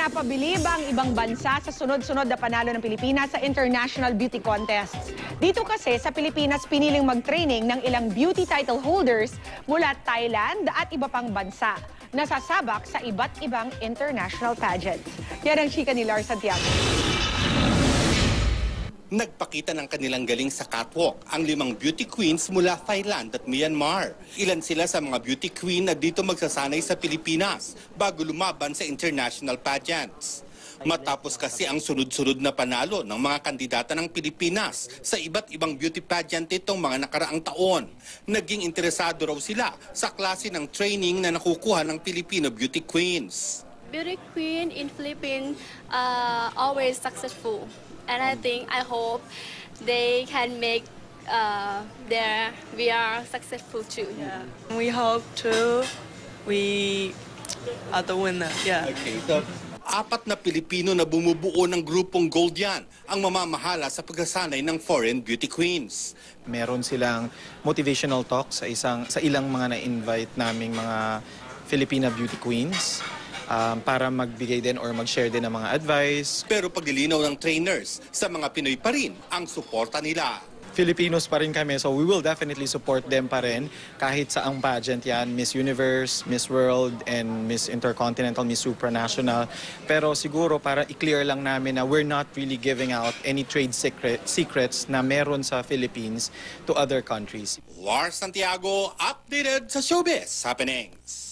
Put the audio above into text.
napabilib ang ibang bansa sa sunod-sunod na panalo ng Pilipinas sa international beauty contests. Dito kasi sa Pilipinas piniling mag-training ng ilang beauty title holders mula Thailand at iba pang bansa na sasabak sa iba't ibang international pageants. Yan ang chika ni Lars Santiago. Nagpakita ng kanilang galing sa catwalk ang 5 beauty queens mula Thailand at Myanmar. Ilan sila sa mga beauty queen na dito magsasanay sa Pilipinas bago lumaban sa international pageants. Matapos kasi ang sunod-sunod na panalo ng mga kandidata ng Pilipinas sa iba't ibang beauty pageant itong mga nakaraang taon, naging interesado raw sila sa klase ng training na nakukuha ng Filipino beauty queens. Beauty queen in Philippines are always successful. And I hope they can make their VR successful too. Yeah. We hope to. We are the winner. Yeah. Okay, so 4 na Pilipino na bumubuo ng grupong Gold yan ang mamamahala sa pagsasanay ng foreign beauty queens. Meron silang motivational talk sa ilang mga na-invite naming mga Filipina beauty queens. Para magbigay din or mag-share din ng mga advice. Pero paglilinaw ng trainers, sa mga Pinoy pa rin ang suporta nila. Filipinos pa rin kami, so we will definitely support them pa rin kahit sa ang pageant yan, Miss Universe, Miss World, and Miss Intercontinental, Miss Supranational. Pero siguro para i-clear lang namin na we're not really giving out any trade secrets na meron sa Philippines to other countries. Lars Santiago, updated sa Showbiz Happenings.